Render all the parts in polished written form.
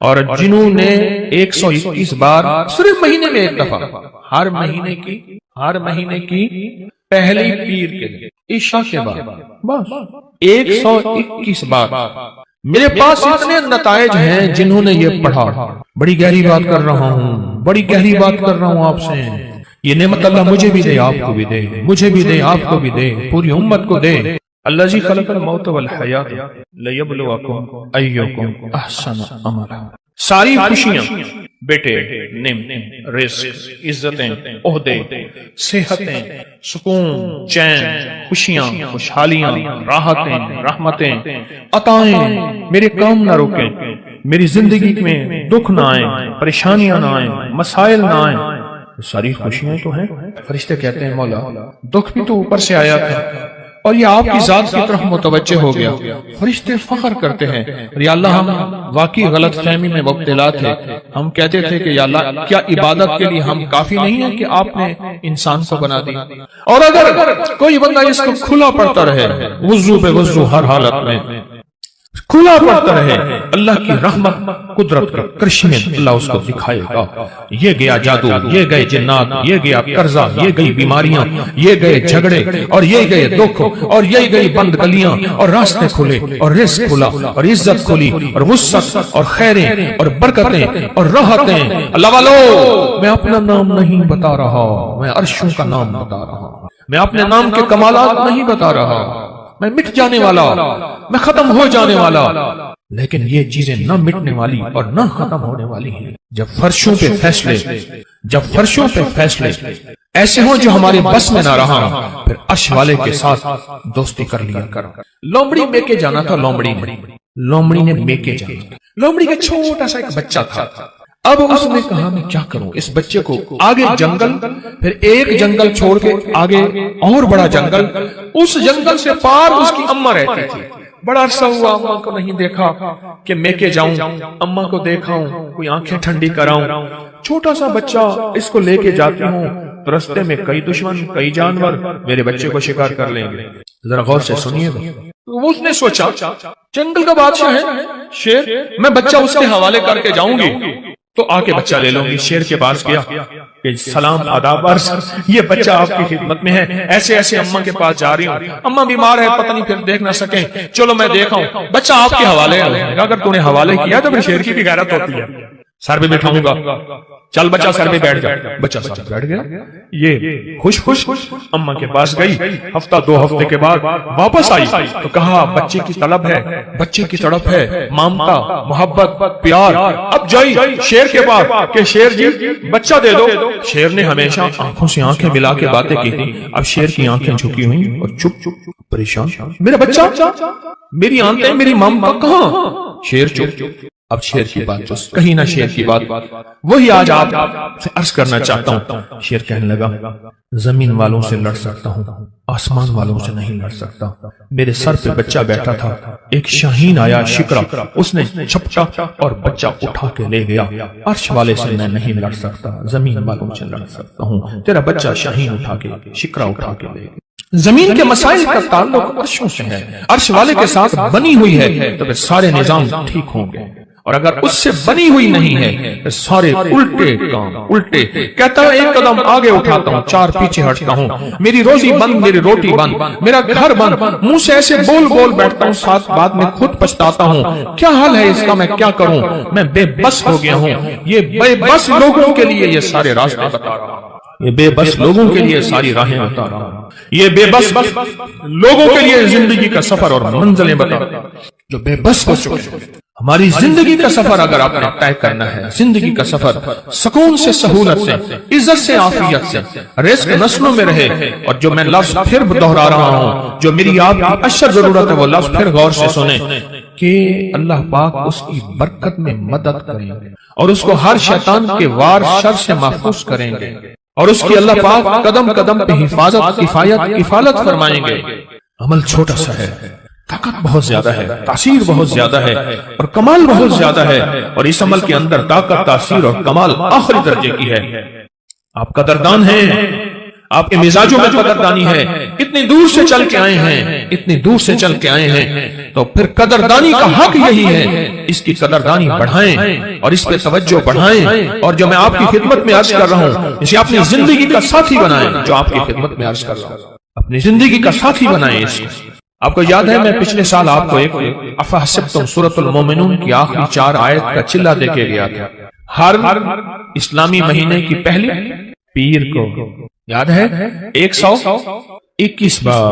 اور جنہوں نے 121 بار صرف مہینے میں ایک دفعہ ہر مہینے کی پہلی پیر کے دن عشاء کے بعد بس 121 بار میرے پاس اتنے نتائج ہیں جنہوں نے یہ پڑھا. بڑی گہری بات کر رہا ہوں آپ سے. یہ نعمت اللہ مجھے بھی دے، آپ کو بھی دے، مجھے بھی دے، آپ کو بھی دے، پوری امت کو دے. الذی خلق الموت والحیات لیبلوکم ایکم احسن عملا. ساری خوشیاں، بیٹے، نعمتیں، رزق، عزتیں، عہدے، صحتیں، سکون، چین، خوشیاں، خوشحالیاں، راحتیں، رحمتیں، عطائیں میرے کام نہ روکیں، میری زندگی میں دکھ نہ آئیں، پریشانیاں نہ آئیں، مسائل نہ آئیں. ساری خوشیاں تو ہیں. فرشتے کہتے ہیں مولا دکھ بھی تو اوپر سے آیا تھا اور یہ آپ کی ذات کی طرف متوجہ ہو گیا. فرشتے فخر کرتے ہیں یا اللہ ہم واقعی غلط فہمی میں مبتلا تھے. ہم کہتے تھے کہ یا اللہ کیا عبادت کے لیے ہم کافی نہیں ہیں کہ آپ نے انسان کو بنا دی. اور اگر کوئی بندہ اس کو کھلا پڑتا رہے، وضو پہ وضو ہر حالت میں کھلا پڑتا رہے، اللہ کی رحمت قدرت کا کرشمے اللہ اس کو دکھائے گا. یہ گیا جادو، یہ گئے جنات، یہ گیا قرضہ، یہ گئی بیماریاں، یہ گئے جھگڑے، اور یہ گئے دکھ، اور یہ گئی بند گلیاں، اور راستے کھلے، اور رزق کھلا، اور عزت کھلی، اور وسعت، اور خیریں، اور برکتیں، اور راحتیں. اللہ والو میں اپنا نام نہیں بتا رہا، میں عرشوں کا نام بتا رہا. میں اپنے نام کے کمالات نہیں بتا رہا. میں مٹ جانے والا، میں ختم ہو جانے والا، لیکن یہ چیزیں نہ مٹنے والی اور نہ ختم ہونے والی ہیں. جب فرشوں پہ فیصلے ایسے ہوں جو ہمارے بس میں نہ رہا، پھر عرش والے کے ساتھ دوستی کر لیا کر. لومڑی میکے جانا تھا. لومڑی نے میکے جانا. لومڑی کا چھوٹا سا ایک بچہ تھا. اب اس نے کہا میں کیا کروں اس بچے کو. آگے جنگل، پھر ایک جنگل چھوڑ کے آگے اور بڑا جنگل. اس جنگل سے پار اس کی اماں رہتی تھی. بڑا عرصہ ہوا اماں کو نہیں دیکھا کہ میں کے جاؤں، اماں کو دیکھاؤں، کوئی آنکھیں ٹھنڈی کراؤں. چھوٹا سا بچہ اس کو لے کے جاتی ہوں، رستے میں کئی دشمن، کئی جانور میرے بچے کو شکار کر لیں گے. ذرا غور سے سنیے گا. اس نے سوچا جنگل کا بادشاہ ہے شیر، میں بچہ اس کے حوالے کر کے جاؤں گی تو آ کے بچہ لے لوں گی. شیر کے پاس گیا کہ سلام آداب عرض، یہ بچہ آپ کی خدمت میں ہے. ایسے اماں کے پاس جا رہی ہوں، اماں بیمار ہے، پتہ نہیں پھر دیکھ نہ سکیں، چلو میں دیکھا ہوں. بچہ آپ کے حوالے ہے. اگر تو نے حوالے کیا تو پھر شیر کی بھی غیرت ہوتی ہے. سر پہ بٹھاؤں گا، چل بچہ سر پہ بیٹھ جا. بچہ سر پہ بیٹھ گیا. یہ خوش اماں کے پاس گئی. ہفتہ 2 ہفتے کے بعد واپس آئی تو کہا بچے کی طلب ہے، بچے کی تڑپ ہے، مامتا، محبت، پیار. اب جائی شیر کے پاس کہ شیر جی بچہ دے دو. شیر نے ہمیشہ آنکھوں سے آنکھیں ملا کے باتیں کی تھی. اب شیر کی آنکھیں جھکی ہوئی اور چپ پریشان. میرا بچہ، میری آنکھیں، میری مامتا کہاں؟ شیر چپ. اب شیر کی بات کہیں نہ شیر کی بات وہی آج آپ سے عرض کرنا چاہتا ہوں. شیر کہنے لگا زمین والوں سے لڑ سکتا ہوں، آسمان والوں سے نہیں لڑ سکتا. میرے سر پہ بچہ بیٹھا تھا، ایک شاہین آیا شکرا، اس نے چھپٹا اور بچہ اٹھا کے لے گیا. عرش والے سے میں نہیں لڑ سکتا، زمین والوں سے لڑ سکتا ہوں. تیرا بچہ شاہین اٹھا کے، شکرا اٹھا کے لے گیا. زمین کے مسائل کا تعلق عرشوں سے ہے، عرش والے کے ساتھ بنی ہوئی ہے تو پھر سارے نظام ٹھیک ہوں گے. اور اگر اس سے بنی ہوئی نہیں ہے تو سارے الٹے کام الٹے. کہتا ہے 1 قدم آگے اٹھاتا ہوں، 4 پیچھے ہٹتا ہوں. میری روزی بند، میری روٹی بند، میرا گھر بند. منہ سے ایسے بول بیٹھتا ہوں، ساتھ بعد میں خود پچھتاتا ہوں. کیا حل ہے اس کا، میں کیا کروں؟ میں بے بس ہو گیا ہوں. یہ بے بس لوگوں کے لیے یہ سارے راستے بتا رہا ہوں. یہ بے بس لوگوں کے لیے ساری راہیں بتا رہا ہوں. یہ بے بس لوگوں کے لیے زندگی کا سفر اور منزلیں بتا رہا ہوں جو بے بس ہو چکے ہیں. ہماری زندگی کا سفر اگر آپ نے طے کرنا ہے، زندگی کا سفر سکون سے، سہولت سے، عزت سے، عافیت سے، رزق نسلوں میں رہے. اور جو میں لفظ پھر دہرا رہا ہوں، جو میری آپ کی اشر ضرورت ہے، وہ لفظ پھر غور سے سنیں کہ اللہ پاک اس کی برکت میں مدد کریں گے اور اس کو ہر شیطان کے وار شر سے محفوظ کریں گے اور اس کی اللہ پاک قدم قدم پہ حفاظت، کفالت فرمائیں گے. عمل چھوٹا سا ہے، طاقت بہت زیادہ ہے، تاثیر بہت زیادہ ہے اور کمال بہت زیادہ ہے. اور اس عمل کے اندر طاقت، تاثیر اور کمال آخری درجے کی ہے. آپ قدردان ہیں، آپ کے مزاجوں میں قدردانی ہے، اتنی دور سے چل کے آئے ہیں، اتنی دور سے چل کے آئے ہیں، تو پھر قدردانی کا حق یہی ہے، اس کی قدردانی بڑھائیں اور اس پہ توجہ بڑھائیں، اور جو میں آپ کی خدمت میں عرض کر رہا ہوں اسے اپنی زندگی کا ساتھی بنائیں، جو آپ کی خدمت میں عرض کر رہا ہوں اپنی زندگی کا ساتھی بنائیں اس کو۔ آپ کو یاد ہے میں پچھلے سال آپ کو ایک افحسبتم سورۃ المومنون کی آخری 4 آیت کا چلہ دے کے گیا تھا۔ ہر اسلامی مہینے کی پہلی پیر کو یاد ہے 121 بار،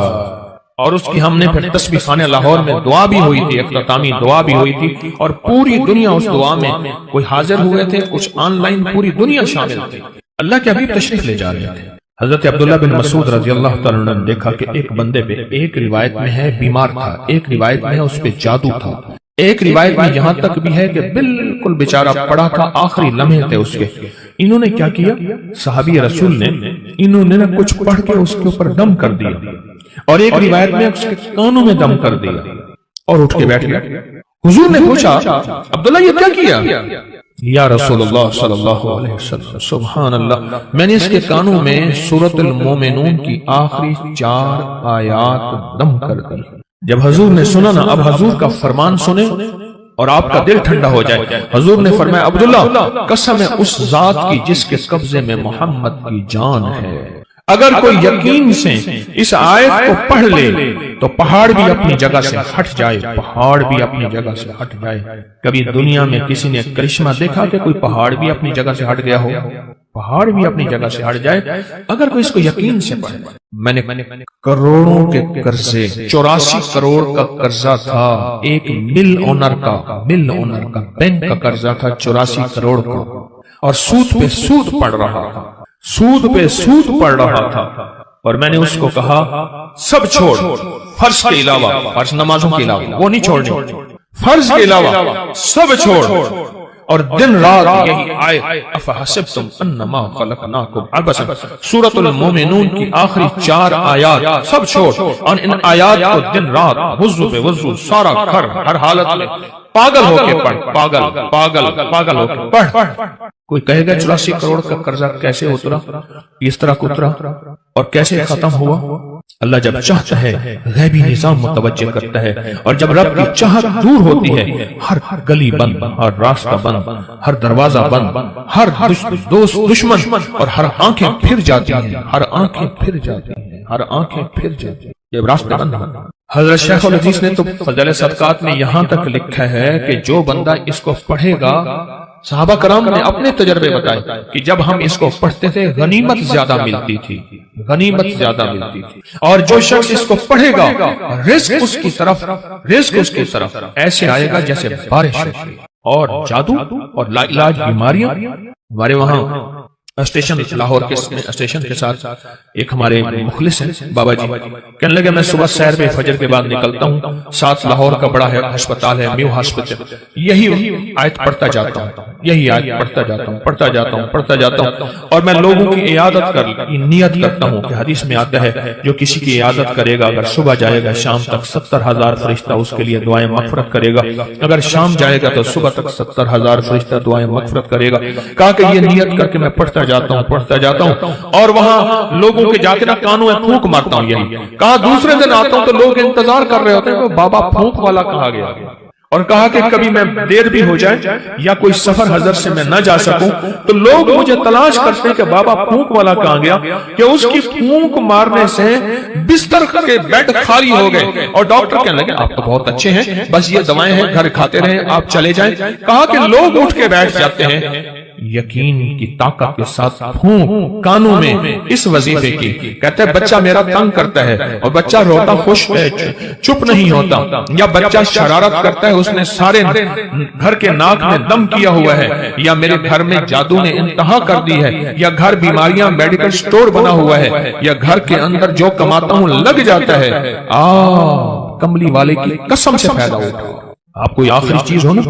اور اس کی ہم نے پھر تسبیح خانہ لاہور میں دعا بھی ہوئی تھی، اختتامی دعا بھی ہوئی تھی، اور پوری دنیا اس دعا میں کوئی حاضر ہوئے تھے، کچھ آن لائن پوری دنیا شامل تھی۔ اللہ کے حبیب تشریف لے جا رہے تھے۔ حضرت عبداللہ بن مسعود رضی اللہ تعالیٰ عنہ نے دیکھا کہ ایک بندے پہ، ایک روایت میں ہے بیمار تھا، ایک روایت میں ہے اس پہ جادو تھا، ایک روایت میں یہاں تک بھی ہے کہ بالکل بیچارہ پڑا تھا، آخری لمحے تھے اس کے۔ انہوں نے کیا کیا؟ صحابی رسول نے انہوں نے کچھ پڑھ کے اس کے اوپر دم کر دیا، اور ایک روایت میں اس کے کانوں میں دم کر دیا اور اٹھ کے بیٹھ گیا۔ حضور نے پوچھا عبداللہ یہ کیا کیا؟ یا رسول اللہ صلی اللہ علیہ وسلم سبحان اللہ، میں نے اس کے کانوں میں سورۃ المومنون کی آخری 4 آیات دم کر دی۔ جب حضور نے سنا نا، اب حضور کا فرمان سنیں اور آپ کا دل ٹھنڈا ہو جائے۔ حضور نے فرمایا عبداللہ قسم ہے اس ذات کی جس کے قبضے میں محمد کی جان ہے، اگر کوئی یقین سے اس آیت کو پڑھ لے تو پہاڑ بھی اپنی جگہ سے ہٹ جائے، پہاڑ بھی اپنی جگہ سے ہٹ جائے۔ کبھی دنیا میں کسی نے کرشمہ دیکھا کہ کوئی پہاڑ بھی اپنی جگہ سے ہٹ گیا ہو؟ پہاڑ بھی اپنی جگہ سے ہٹ جائے اگر کوئی اس کو یقین سے پڑھے۔ میں نے کروڑوں کے قرضے، 84 کروڑ کا قرضہ تھا، ایک مل اونر کا بینک کا قرضہ تھا 84 کروڑ کا، اور سود پہ سود پڑ رہا تھا، سود پہ سود پڑ رہا تھا، اور میں نے اس کو کہا سب چھوڑ، فرض کے علاوہ، فرض نمازوں کے علاوہ وہ نہیں چھوڑنے، فرض کے علاوہ سب چھوڑ، اور دن رات یہی آیت افحسبتم انما خلقناکم عبثا، سورۃ المومنون کی آخری 4 آیات سب چھوڑ، اور ان آیات کو دن رات وضو پہ وضو، سارا گھر ہر حالت میں پاگل ہو کے پڑھ، پاگل ہو کے پڑھ۔ کوئی کہے گا 84 کروڑ کا قرضہ کیسے اترا، اس طرح اترا اور کیسے ختم ہوا؟ اللہ جب چاہتا ہے غیبی نظام متوجہ کرتا ہے، اور جب رب کی چاہت دور ہوتی ہے ہر گلی بند، ہر راستہ بند، ہر دروازہ بند، ہر دوست دشمن، اور ہر آنکھیں پھر جاتی ہیں، ہر آنکھیں پھر جاتی ہیں، ہر آنکھیں پھر جاتی ہیں جب راستہ بند ہے۔ حضرت شیخ الحدیث نے تو فضائل صدقات میں یہاں تک لکھا ہے کہ جو بندہ اس کو پڑھے گا، صحابہ کرام نے اپنے تجربے بتائے کہ جب ہم اس کو پڑھتے تھے غنیمت زیادہ ملتی تھی، غنیمت زیادہ ملتی تھی، اور جو شخص اس کو پڑھے گا رزق اس کی طرف ایسے آئے گا جیسے بارش ہوتی۔ اور جادو اور لا علاج بیماریاں، ہمارے وہاں اسٹیشن لاہور کے اسٹیشن کے ساتھ ایک ہمارے مخلص ہیں بابا جی، کہنے لگے میں صبح سیر پہ فجر کے بعد نکلتا ہوں، ساتھ لاہور کا بڑا ہے ہسپتال ہے میو ہاسپٹل، یہی آیت پڑھتا جاتا ہوں، یہی آیت پڑھتا جاتا ہوں، اور میں لوگوں کی عیادت کر نیت کرتا ہوں کہ حدیث میں آتا ہے جو کسی کی عیادت کرے گا، اگر صبح جائے گا شام تک 70,000 فرشتہ اس کے لیے دعائیں مغفرت کرے گا، اگر شام جائے گا تو صبح تک 70,000 فرشتہ دعائیں مغفرت کرے گا۔ کہا کہ یہ نیت کر کے میں پڑھتا جاتا ہوں، اور وہاں لوگوں کے جا کے نا کانوں میں پھونک مارتا ہوں۔ یہی کہا دوسرے دن آتا ہوں تو لوگ انتظار کر رہے ہوتے ہیں کہ بابا پھونک والا کہاں گیا، اور کہا کہ کبھی میں دیر بھی ہو جائے یا کوئی سفر حضرت سے میں نہ جا سکوں تو لوگ مجھے تلاش کرتے ہیں کہ بابا پھونک والا کہاں گیا، کہ اس کی پھونک مارنے سے بستر کے بیڈ خالی ہو گئے، اور ڈاکٹر کہنے لگے آپ تو بہت اچھے ہیں، بس یہ دوائیں ہیں گھر کھاتے رہیں، آپ چلے جائیں۔ کہا کہ لوگ اٹھ کے بیٹھ جاتے ہیں یقین کی طاقت کے ساتھ پھونک کانوں میں اس وظیفے کی، کہتے ہیں بچہ میرا تنگ کرتا ہے اور بچہ روتا خوش ہے، چپ نہیں ہوتا، یا بچہ شرارت کرتا ہے اس نے سارے گھر کے ناک میں دم کیا ہوا ہے، یا میرے گھر میں جادو نے انتہا کر دی ہے، یا گھر بیماریاں میڈیکل سٹور بنا ہوا ہے، یا گھر کے اندر جو کماتا ہوں لگ جاتا ہے، کملی والے کی قسم سے پیدا ہوتا۔ آپ کوئی آخری چیز ہو نا،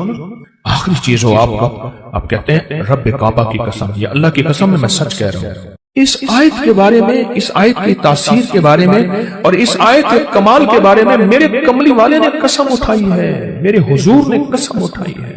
آخری چیز ہو آپ کا، آپ کہتے ہیں رب کعبہ کی قسم، یا اللہ کی قسم میں سچ کہہ رہا ہوں۔ اس آیت کے بارے میں، اس آیت کی تاثیر کے بارے میں، اور اس آیت کے کمال کے بارے میں میرے کملی والے نے قسم اٹھائی ہے، میرے حضور نے قسم اٹھائی ہے۔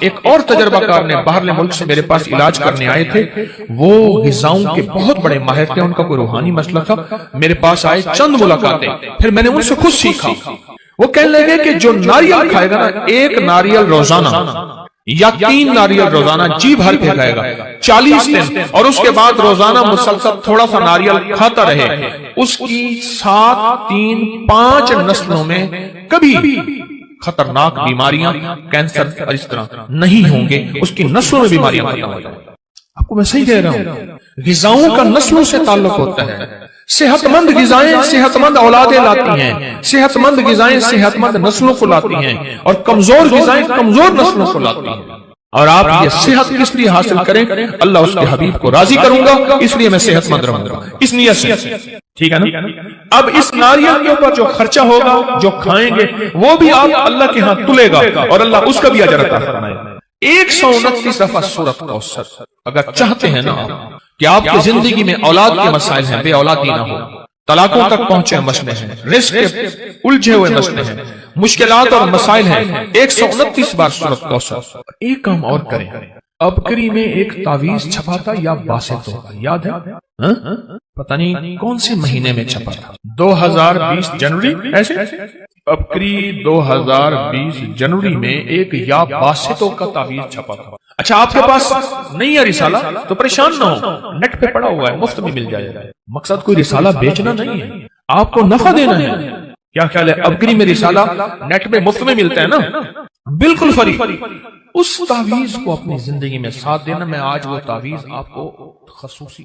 ایک اور تجربہ کار نے باہرلے ملک سے میرے پاس علاج کرنے آئے تھے، وہ غذاؤں کے بہت بڑے ماہر تھے، ان کا کوئی روحانی مسئلہ تھا، میرے پاس آئے، چند ملاقاتیں، پھر میں نے ان سے خود سیکھا۔ وہ کہنے لگے کہ جو ناریل کھائے گا نا، ایک ناریل روزانہ یا 3 ناریل روزانہ جی بھر کے کھائے گا 40 دن، اور اس کے بعد روزانہ مسلسل تھوڑا سا ناریل کھاتا رہے، اس کی 7، 3، 5 نسلوں میں کبھی خطرناک بیماریاں، کینسر اور اس طرح نہیں ہوں گے، اس کی نسلوں میں بیماریاں ختم ہو جائیں۔ آپ کو میں صحیح کہہ رہا ہوں، غذاؤں کا نسلوں سے تعلق ہوتا ہے۔ صحت مند غذائیں صحت مند اولادیں لاتی ہیں، صحت مند غذائیں صحت مند نسلوں کو لاتی ہیں، اور کمزور غذائیں کمزور نسلوں کو لاتی ہیں۔ اور آپ یہ صحت کس لیے حاصل کریں؟ اللہ اس کے حبیب کو راضی کروں گا، اس لیے میں صحت مند رہوں گا، اس نیت سے، ٹھیک ہے نا؟ اب اس ناریل کے اوپر جو خرچہ ہوگا، جو کھائیں گے، وہ بھی آپ اللہ کے ہاں تلے گا، اور اللہ اس کا بھی اجر عطا فرمائے گا۔ 129 دفعہ سورۃ کوثر۔ اگر چاہتے ہیں نا کہ آپ کی زندگی میں اولاد کے مسائل ہیں، بے اولادی نہ ہو، طلاقوں تک پہنچے مسئلے ہیں، رزق کے الجھے ہوئے مسئلے ہیں، مشکلات اور مسائل ہیں، 129 بار سورۃ کوثر۔ ایک کام اور کریں، ابکری میں ایک تعویذ چھپا تھا یا باسط ہوگا، یاد ہے؟ پتہ نہیں کون سے مہینے میں چھپا تھا، 2020 جنوری، ایسے ابکری 2020 جنوری میں ایک یا باسطوں کا تعویذ چھپا تھا۔ اچھا، آپ کے پاس نہیں ہے رسالہ تو پریشان نہ ہو، نیٹ پہ پڑا ہوا ہے، مفت میں مل جائے گا۔ مقصد کوئی رسالہ بیچنا نہیں ہے، آپ کو نفع دینا ہے۔ کیا خیال ہے؟ ابکری میں رسالہ نیٹ پہ مفت میں ملتا ہے نا، بالکل فری۔ اس تعویذ کو اپنی زندگی میں ساتھ دینا۔ میں آج وہ تعویذ آپ کو خصوصی